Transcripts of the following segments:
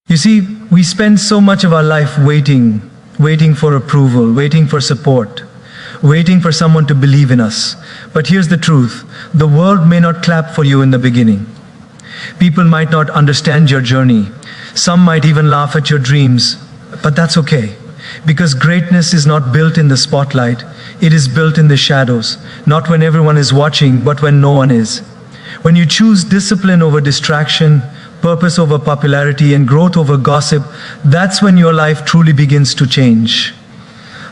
You see, we spend so much of our life waiting for approval, waiting for support, waiting for someone to believe in us. But here's the truth: the world may not clap for you in the beginning. People might not understand your journey. Some might even laugh at your dreams, but that's okay. Because greatness is not built in the spotlight, it is built in the shadows. Not when everyone is watching, but when no one is. When you choose discipline over distraction, purpose over popularity, and growth over gossip, that's when your life truly begins to change.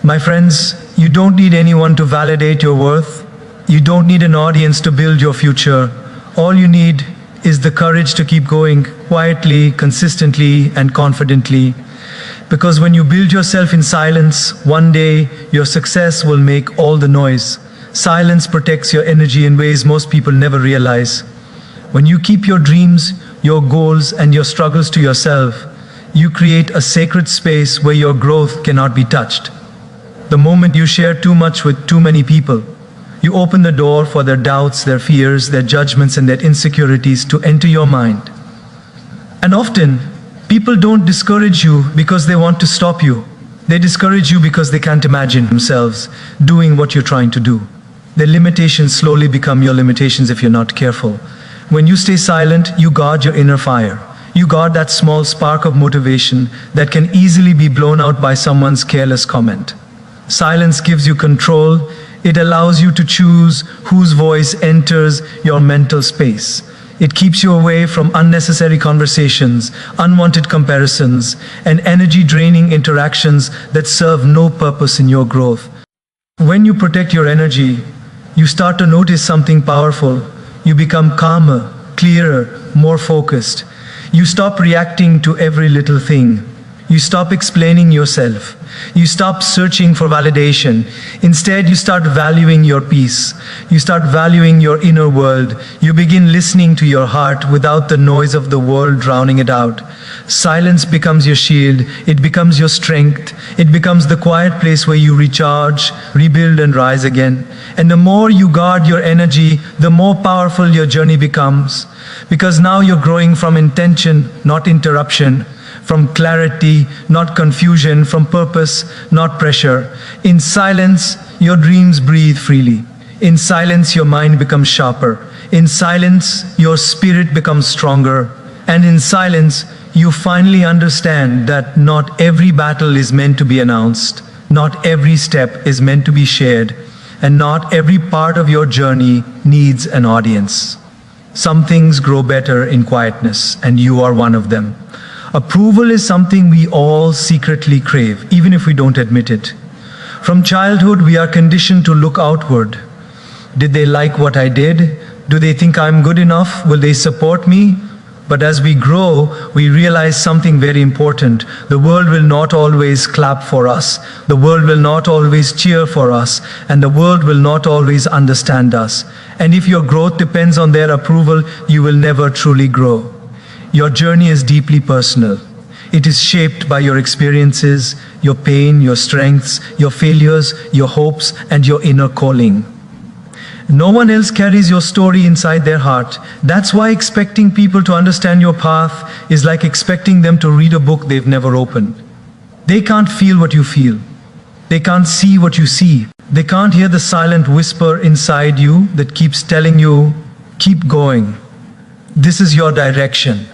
My friends, you don't need anyone to validate your worth. You don't need an audience to build your future. All you need is the courage to keep going quietly, consistently, and confidently. Because when you build yourself in silence, one day your success will make all the noise. Silence protects your energy in ways most people never realize. When you keep your dreams, your goals, and your struggles to yourself, you create a sacred space where your growth cannot be touched. The moment you share too much with too many people, you open the door for their doubts, their fears, their judgments, and their insecurities to enter your mind. And often, people don't discourage you because they want to stop you. They discourage you because they can't imagine themselves doing what you're trying to do. Their limitations slowly become your limitations if you're not careful. When you stay silent, you guard your inner fire. You guard that small spark of motivation that can easily be blown out by someone's careless comment. Silence gives you control. It allows you to choose whose voice enters your mental space. It keeps you away from unnecessary conversations, unwanted comparisons, and energy-draining interactions that serve no purpose in your growth. When you protect your energy, you start to notice something powerful. You become calmer, clearer, more focused. You stop reacting to every little thing. You stop explaining yourself. You stop searching for validation. Instead, you start valuing your peace. You start valuing your inner world. You begin listening to your heart without the noise of the world drowning it out. Silence becomes your shield. It becomes your strength. It becomes the quiet place where you recharge, rebuild, and rise again. And the more you guard your energy, the more powerful your journey becomes. Because now you're growing from intention, not interruption. From clarity, not confusion. From purpose, not pressure. In silence, your dreams breathe freely. In silence, your mind becomes sharper. In silence, your spirit becomes stronger. And in silence, you finally understand that not every battle is meant to be announced. Not every step is meant to be shared. And not every part of your journey needs an audience. Some things grow better in quietness, and you are one of them. Approval is something we all secretly crave, even if we don't admit it. From childhood, we are conditioned to look outward. Did they like what I did? Do they think I'm good enough? Will they support me? But as we grow, we realize something very important. The world will not always clap for us. The world will not always cheer for us. And the world will not always understand us. And if your growth depends on their approval, you will never truly grow. Your journey is deeply personal. It is shaped by your experiences, your pain, your strengths, your failures, your hopes, and your inner calling. No one else carries your story inside their heart. That's why expecting people to understand your path is like expecting them to read a book they've never opened. They can't feel what you feel. They can't see what you see. They can't hear the silent whisper inside you that keeps telling you, keep going. This is your direction.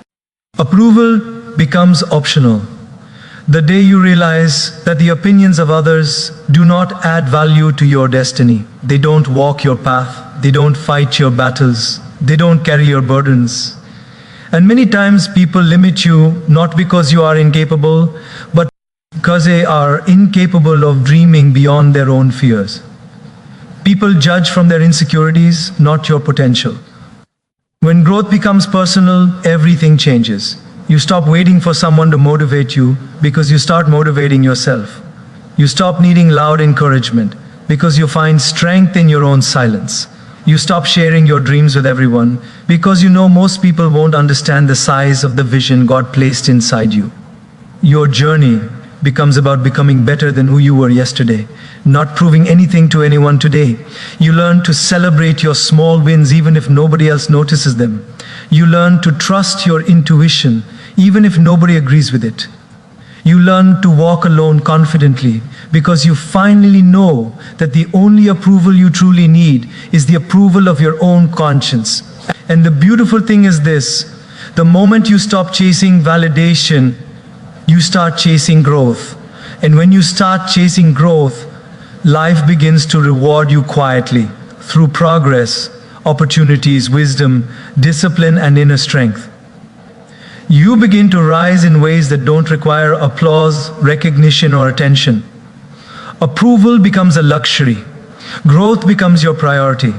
Approval becomes optional. The day you realize that the opinions of others do not add value to your destiny. They don't walk your path. They don't fight your battles. They don't carry your burdens. And many times people limit you not because you are incapable, but because they are incapable of dreaming beyond their own fears. People judge from their insecurities, not your potential. When growth becomes personal, everything changes. You stop waiting for someone to motivate you because you start motivating yourself. You stop needing loud encouragement because you find strength in your own silence. You stop sharing your dreams with everyone because you know most people won't understand the size of the vision God placed inside you. Your journey becomes about becoming better than who you were yesterday, not proving anything to anyone today. You learn to celebrate your small wins even if nobody else notices them. You learn to trust your intuition even if nobody agrees with it. You learn to walk alone confidently because you finally know that the only approval you truly need is the approval of your own conscience. And the beautiful thing is this: the moment you stop chasing validation, you start chasing growth. And when you start chasing growth, life begins to reward you quietly through progress, opportunities, wisdom, discipline, and inner strength. You begin to rise in ways that don't require applause, recognition, or attention. Approval becomes a luxury. Growth becomes your priority.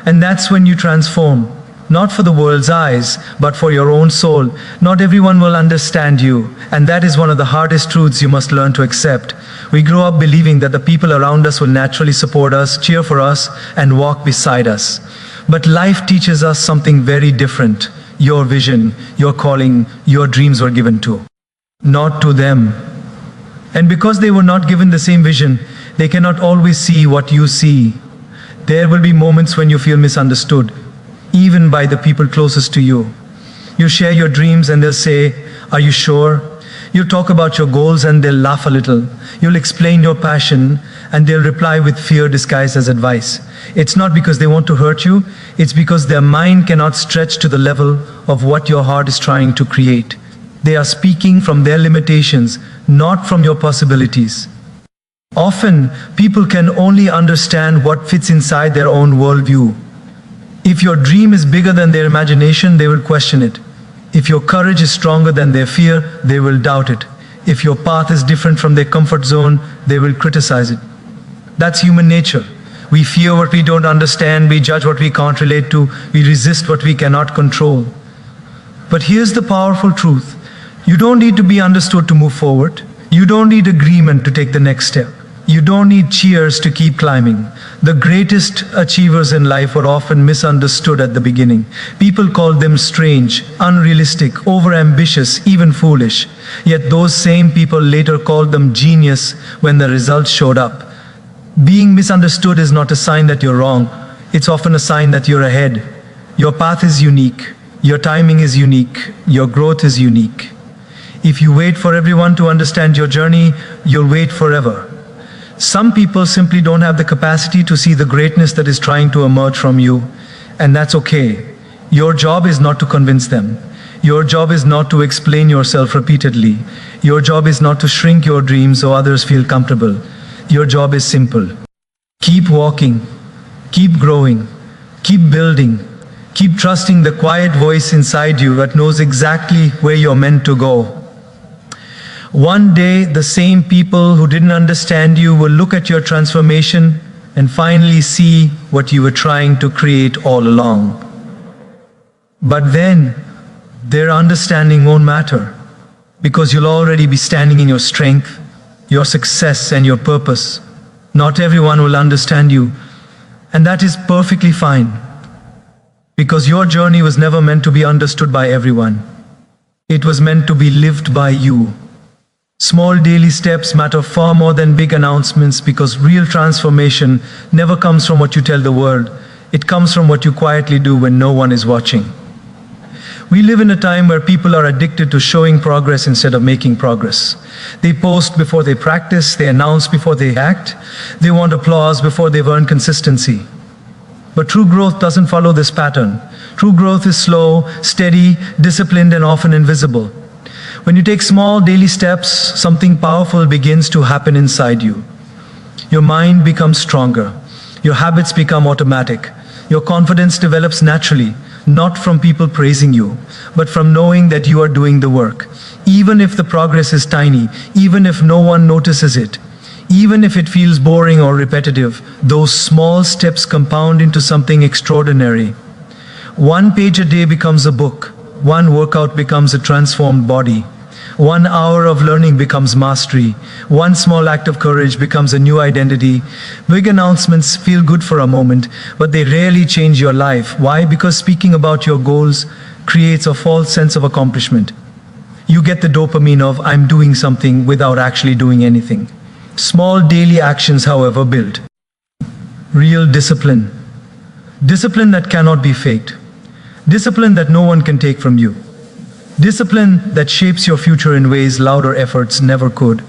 And that's when you transform, not for the world's eyes, but for your own soul. Not everyone will understand you, and that is one of the hardest truths you must learn to accept. We grow up believing that the people around us will naturally support us, cheer for us, and walk beside us. But life teaches us something very different. Your vision, your calling, your dreams were given to, not to them. And because they were not given the same vision, they cannot always see what you see. There will be moments when you feel misunderstood, even by the people closest to you. You share your dreams and they'll say, "Are you sure?" You talk about your goals and they'll laugh a little. You'll explain your passion and they'll reply with fear disguised as advice. It's not because they want to hurt you, it's because their mind cannot stretch to the level of what your heart is trying to create. They are speaking from their limitations, not from your possibilities. Often, people can only understand what fits inside their own worldview. If your dream is bigger than their imagination, they will question it. If your courage is stronger than their fear, they will doubt it. If your path is different from their comfort zone, they will criticize it. That's human nature. We fear what we don't understand, we judge what we can't relate to, we resist what we cannot control. But here's the powerful truth. You don't need to be understood to move forward. You don't need agreement to take the next step. You don't need cheers to keep climbing. The greatest achievers in life were often misunderstood at the beginning. People called them strange, unrealistic, overambitious, even foolish. Yet those same people later called them genius when the results showed up. Being misunderstood is not a sign that you're wrong. It's often a sign that you're ahead. Your path is unique. Your timing is unique. Your growth is unique. If you wait for everyone to understand your journey, you'll wait forever. Some people simply don't have the capacity to see the greatness that is trying to emerge from you, and that's okay. Your job is not to convince them. Your job is not to explain yourself repeatedly. Your job is not to shrink your dreams so others feel comfortable. Your job is simple. Keep walking, keep growing, keep building, keep trusting the quiet voice inside you that knows exactly where you're meant to go. One day, the same people who didn't understand you will look at your transformation and finally see what you were trying to create all along. But then, their understanding won't matter, because you'll already be standing in your strength, your success, and your purpose. Not everyone will understand you, and that is perfectly fine, because your journey was never meant to be understood by everyone. It was meant to be lived by you. Small daily steps matter far more than big announcements, because real transformation never comes from what you tell the world. It comes from what you quietly do when no one is watching. We live in a time where people are addicted to showing progress instead of making progress. They post before they practice, they announce before they act, they want applause before they've earned consistency. But true growth doesn't follow this pattern. True growth is slow, steady, disciplined, and often invisible. When you take small daily steps, something powerful begins to happen inside you. Your mind becomes stronger. Your habits become automatic. Your confidence develops naturally, not from people praising you, but from knowing that you are doing the work. Even if the progress is tiny, even if no one notices it, even if it feels boring or repetitive, those small steps compound into something extraordinary. One page a day becomes a book. One workout becomes a transformed body. 1 hour of learning becomes mastery. One small act of courage becomes a new identity. Big announcements feel good for a moment, but they rarely change your life. Why? Because speaking about your goals creates a false sense of accomplishment. You get the dopamine of "I'm doing something" without actually doing anything. Small daily actions, however, build real discipline. Discipline that cannot be faked. Discipline that no one can take from you. Discipline that shapes your future in ways louder efforts never could.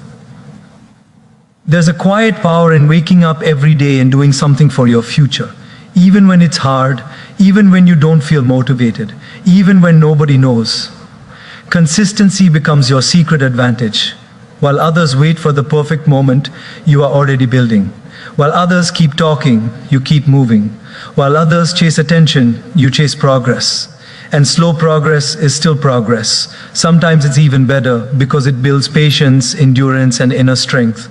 There's a quiet power in waking up every day and doing something for your future. Even when it's hard, even when you don't feel motivated, even when nobody knows. Consistency becomes your secret advantage. While others wait for the perfect moment, you are already building. While others keep talking, you keep moving. While others chase attention, you chase progress. And slow progress is still progress. Sometimes it's even better because it builds patience, endurance, and inner strength.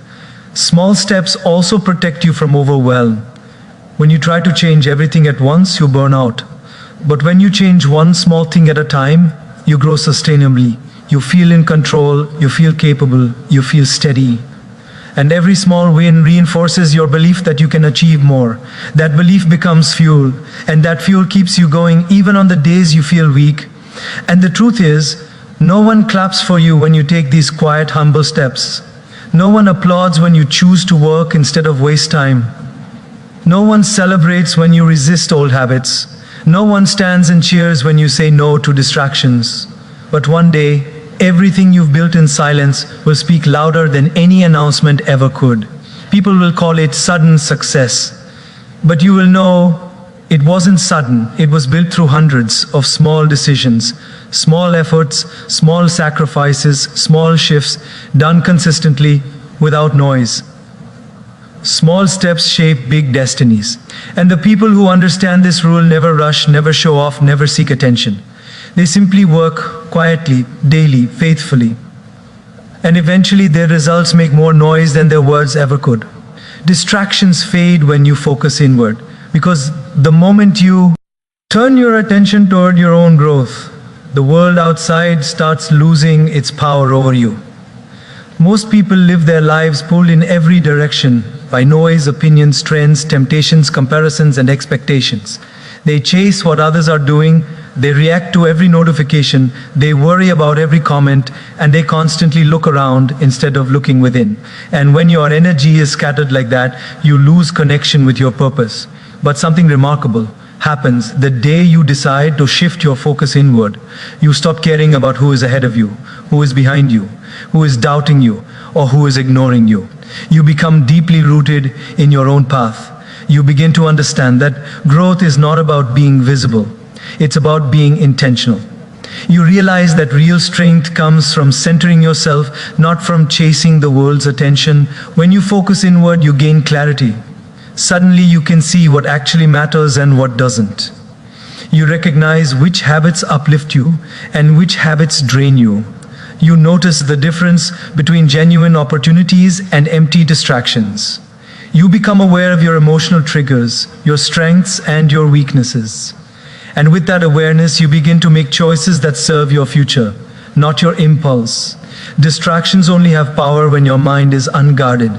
Small steps also protect you from overwhelm. When you try to change everything at once, you burn out. But when you change one small thing at a time, you grow sustainably. You feel in control, you feel capable, you feel steady. And every small win reinforces your belief that you can achieve more. That belief becomes fuel, and that fuel keeps you going even on the days you feel weak. And the truth is, no one claps for you when you take these quiet, humble steps. No one applauds when you choose to work instead of waste time. No one celebrates when you resist old habits. No one stands and cheers when you say no to distractions. But one day, everything you've built in silence will speak louder than any announcement ever could. People will call it sudden success. But you will know it wasn't sudden. It was built through hundreds of small decisions, small efforts, small sacrifices, small shifts, done consistently without noise. Small steps shape big destinies. And the people who understand this rule never rush, never show off, never seek attention. They simply work quietly, daily, faithfully. And eventually their results make more noise than their words ever could. Distractions fade when you focus inward, because the moment you turn your attention toward your own growth, the world outside starts losing its power over you. Most people live their lives pulled in every direction by noise, opinions, trends, temptations, comparisons, and expectations. They chase what others are doing, they react to every notification, they worry about every comment, and they constantly look around instead of looking within. And when your energy is scattered like that, you lose connection with your purpose. But something remarkable happens the day you decide to shift your focus inward. You stop caring about who is ahead of you, who is behind you, who is doubting you, or who is ignoring you. You become deeply rooted in your own path. You begin to understand that growth is not about being visible. It's about being intentional. You realize that real strength comes from centering yourself, not from chasing the world's attention. When you focus inward, you gain clarity. Suddenly you can see what actually matters and what doesn't. You recognize which habits uplift you and which habits drain you. You notice the difference between genuine opportunities and empty distractions. You become aware of your emotional triggers, your strengths and your weaknesses. And with that awareness, you begin to make choices that serve your future, not your impulse. Distractions only have power when your mind is unguarded.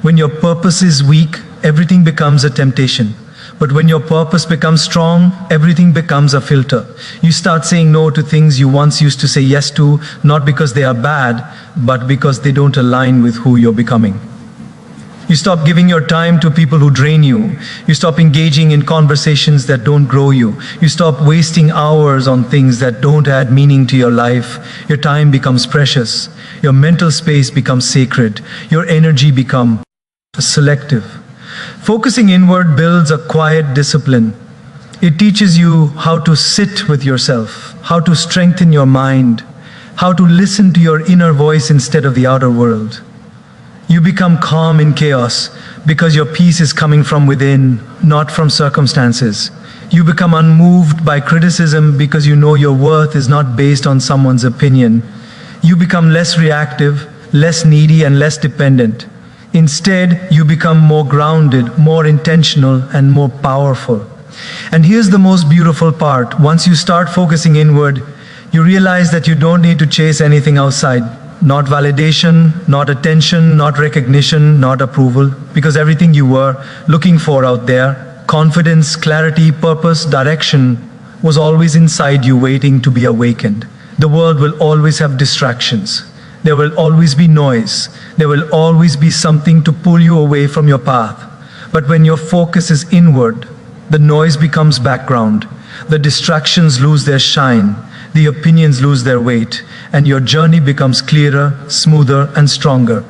When your purpose is weak, everything becomes a temptation. But when your purpose becomes strong, everything becomes a filter. You start saying no to things you once used to say yes to, not because they are bad, but because they don't align with who you're becoming. You stop giving your time to people who drain you. You stop engaging in conversations that don't grow you. You stop wasting hours on things that don't add meaning to your life. Your time becomes precious. Your mental space becomes sacred. Your energy becomes selective. Focusing inward builds a quiet discipline. It teaches you how to sit with yourself, how to strengthen your mind, how to listen to your inner voice instead of the outer world. You become calm in chaos because your peace is coming from within, not from circumstances. You become unmoved by criticism because you know your worth is not based on someone's opinion. You become less reactive, less needy, and less dependent. Instead, you become more grounded, more intentional, and more powerful. And here's the most beautiful part. Once you start focusing inward, you realize that you don't need to chase anything outside. Not validation, not attention, not recognition, not approval, because everything you were looking for out there, confidence, clarity, purpose, direction, was always inside you waiting to be awakened. The world will always have distractions. There will always be noise. There will always be something to pull you away from your path. But when your focus is inward, the noise becomes background. The distractions lose their shine. the opinions lose their weight, and your journey becomes clearer, smoother, and stronger.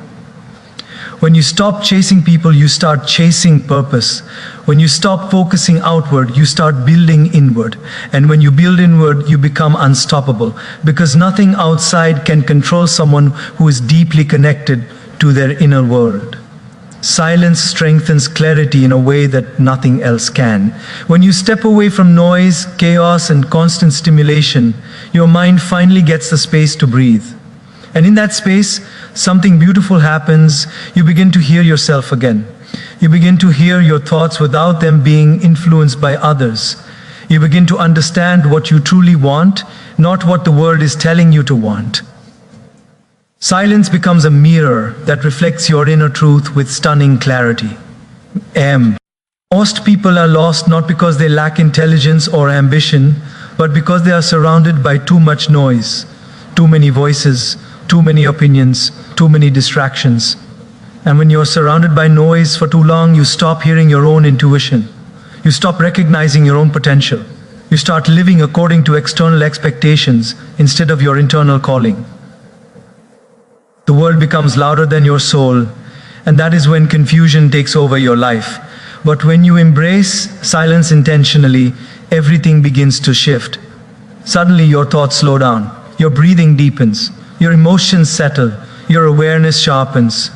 When you stop chasing people, you start chasing purpose. When you stop focusing outward, you start building inward. And when you build inward, you become unstoppable, because nothing outside can control someone who is deeply connected to their inner world. Silence strengthens clarity in a way that nothing else can. When you step away from noise, chaos, and constant stimulation, your mind finally gets the space to breathe. And in that space, something beautiful happens. You begin to hear yourself again. You begin to hear your thoughts without them being influenced by others. You begin to understand what you truly want, not what the world is telling you to want. Silence becomes a mirror that reflects your inner truth with stunning clarity. Most people are lost not because they lack intelligence or ambition, but because they are surrounded by too much noise, too many voices, too many opinions, too many distractions. And when you're surrounded by noise for too long, you stop hearing your own intuition. You stop recognizing your own potential. You start living according to external expectations instead of your internal calling. The world becomes louder than your soul, and that is when confusion takes over your life. But when you embrace silence intentionally, everything begins to shift. Suddenly your thoughts slow down, your breathing deepens, your emotions settle, your awareness sharpens.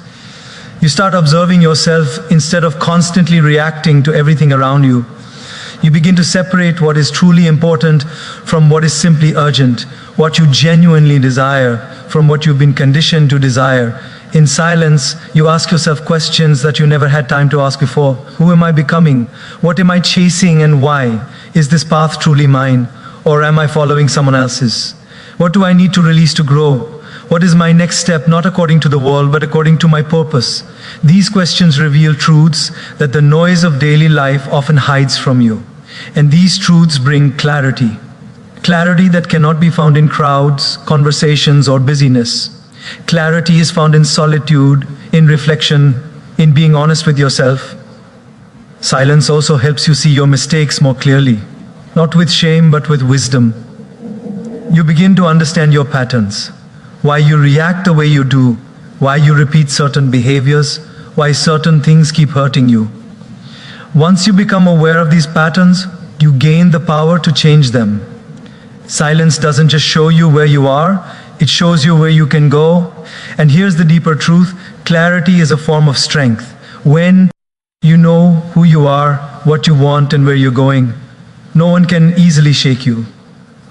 You start observing yourself instead of constantly reacting to everything around you. You begin to separate what is truly important from what is simply urgent, what you genuinely desire from what you've been conditioned to desire. In silence, you ask yourself questions that you never had time to ask before. Who am I becoming? What am I chasing and why? Is this path truly mine, or am I following someone else's? What do I need to release to grow? What is my next step, not according to the world, but according to my purpose? These questions reveal truths that the noise of daily life often hides from you. And these truths bring clarity. Clarity that cannot be found in crowds, conversations, or busyness. Clarity is found in solitude, in reflection, in being honest with yourself. Silence also helps you see your mistakes more clearly, not with shame, but with wisdom. You begin to understand your patterns, why you react the way you do, why you repeat certain behaviors, why certain things keep hurting you. Once you become aware of these patterns, you gain the power to change them. Silence doesn't just show you where you are, it shows you where you can go. And here's the deeper truth: clarity is a form of strength. When you know who you are, what you want, and where you're going, no one can easily shake you.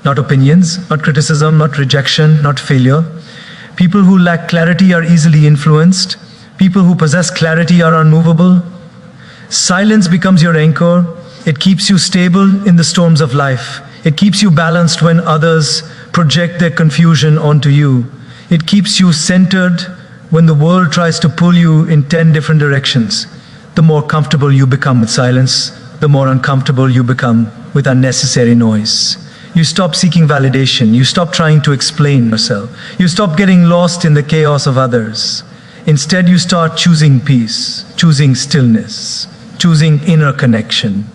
Not opinions, not criticism, not rejection, not failure. People who lack clarity are easily influenced. People who possess clarity are unmovable. Silence becomes your anchor. It keeps you stable in the storms of life. It keeps you balanced when others project their confusion onto you. It keeps you centered when the world tries to pull you in 10 different directions. The more comfortable you become with silence, the more uncomfortable you become with unnecessary noise. You stop seeking validation. You stop trying to explain yourself. You stop getting lost in the chaos of others. Instead, you start choosing peace, choosing stillness, choosing inner connection.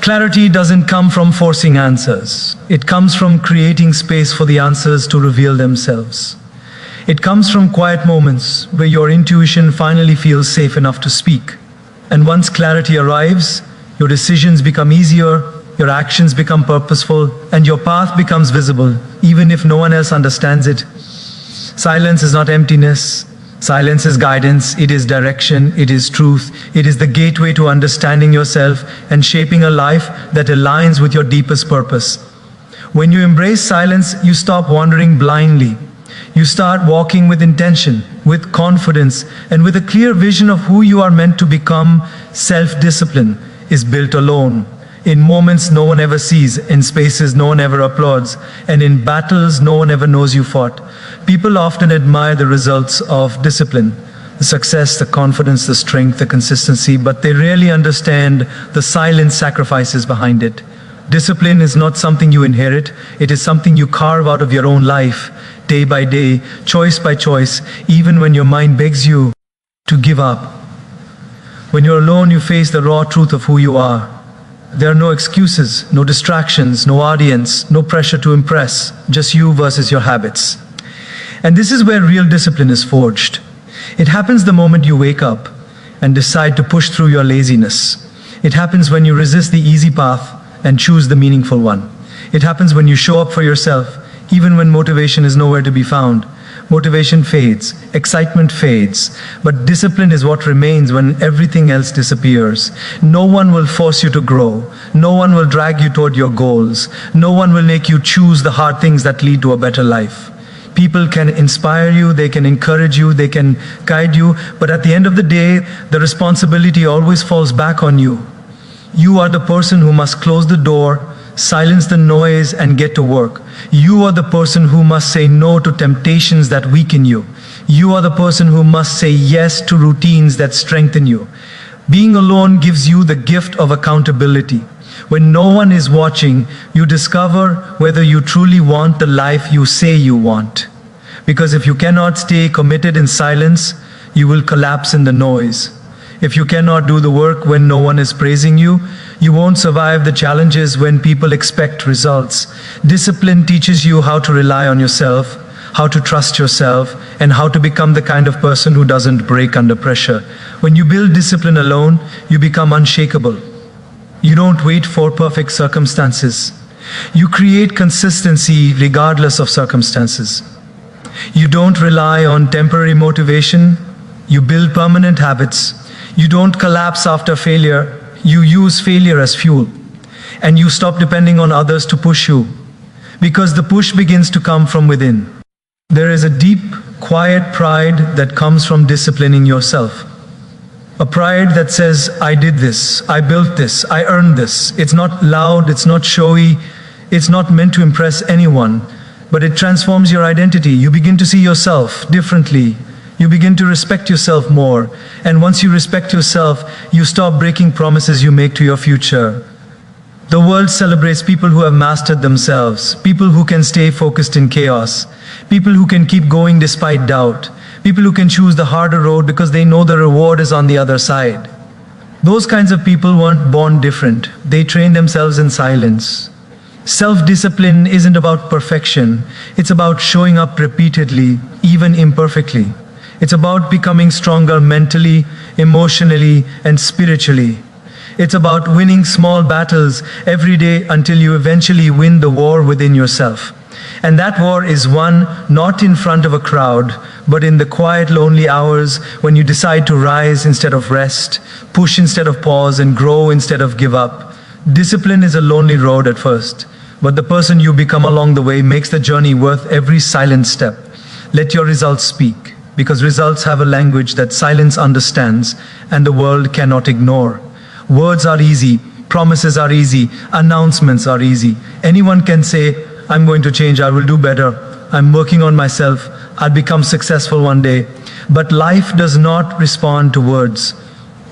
Clarity doesn't come from forcing answers. It comes from creating space for the answers to reveal themselves. It comes from quiet moments where your intuition finally feels safe enough to speak. And once clarity arrives, your decisions become easier, your actions become purposeful, and your path becomes visible, even if no one else understands it. Silence is not emptiness. Silence is guidance, it is direction, it is truth, it is the gateway to understanding yourself and shaping a life that aligns with your deepest purpose. When you embrace silence, you stop wandering blindly. You start walking with intention, with confidence, and with a clear vision of who you are meant to become. Self-discipline is built alone. In moments no one ever sees, in spaces no one ever applauds, and in battles no one ever knows you fought. People often admire the results of discipline, the success, the confidence, the strength, the consistency, but they rarely understand the silent sacrifices behind it. Discipline is not something you inherit, it is something you carve out of your own life, day by day, choice by choice, even when your mind begs you to give up. When you're alone, you face the raw truth of who you are. There are no excuses, no distractions, no audience, no pressure to impress, just you versus your habits. And this is where real discipline is forged. It happens the moment you wake up and decide to push through your laziness. It happens when you resist the easy path and choose the meaningful one. It happens when you show up for yourself, even when motivation is nowhere to be found. Motivation fades, excitement fades, but discipline is what remains when everything else disappears. No one will force you to grow. No one will drag you toward your goals. No one will make you choose the hard things that lead to a better life. People can inspire you, they can encourage you, they can guide you, but at the end of the day, the responsibility always falls back on you. You are the person who must close the door, silence the noise, and get to work. You are the person who must say no to temptations that weaken you. You are the person who must say yes to routines that strengthen you. Being alone gives you the gift of accountability. When no one is watching, you discover whether you truly want the life you say you want. Because if you cannot stay committed in silence, you will collapse in the noise. If you cannot do the work when no one is praising you, you won't survive the challenges when people expect results. Discipline teaches you how to rely on yourself, how to trust yourself, and how to become the kind of person who doesn't break under pressure. When you build discipline alone, you become unshakable. You don't wait for perfect circumstances. You create consistency regardless of circumstances. You don't rely on temporary motivation. You build permanent habits. You don't collapse after failure. You use failure as fuel. And you stop depending on others to push you, because the push begins to come from within. There is a deep, quiet pride that comes from disciplining yourself. A pride that says, I did this, I built this, I earned this. It's not loud, it's not showy, it's not meant to impress anyone, but it transforms your identity. You begin to see yourself differently. You begin to respect yourself more. And once you respect yourself, you stop breaking promises you make to your future. The world celebrates people who have mastered themselves, people who can stay focused in chaos, people who can keep going despite doubt, people who can choose the harder road because they know the reward is on the other side. Those kinds of people weren't born different. They train themselves in silence. Self-discipline isn't about perfection. It's about showing up repeatedly, even imperfectly. It's about becoming stronger mentally, emotionally, and spiritually. It's about winning small battles every day until you eventually win the war within yourself. And that war is won not in front of a crowd, but in the quiet, lonely hours when you decide to rise instead of rest, push instead of pause, and grow instead of give up. Discipline is a lonely road at first, but the person you become along the way makes the journey worth every silent step. Let your results speak, because results have a language that silence understands and the world cannot ignore. Words are easy, promises are easy, announcements are easy. Anyone can say, I'm going to change, I will do better, I'm working on myself, I'll become successful one day. But life does not respond to words.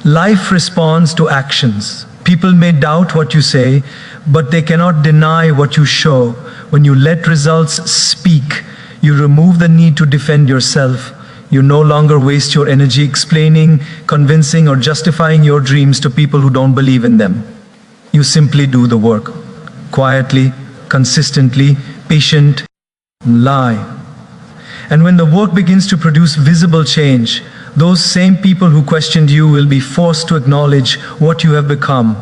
Life responds to actions. People may doubt what you say, but they cannot deny what you show. When you let results speak, you remove the need to defend yourself. You no longer waste your energy explaining, convincing, or justifying your dreams to people who don't believe in them. You simply do the work, quietly, consistently, patient, lie. And when the work begins to produce visible change, those same people who questioned you will be forced to acknowledge what you have become.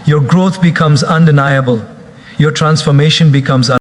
Your growth becomes undeniable. Your transformation becomes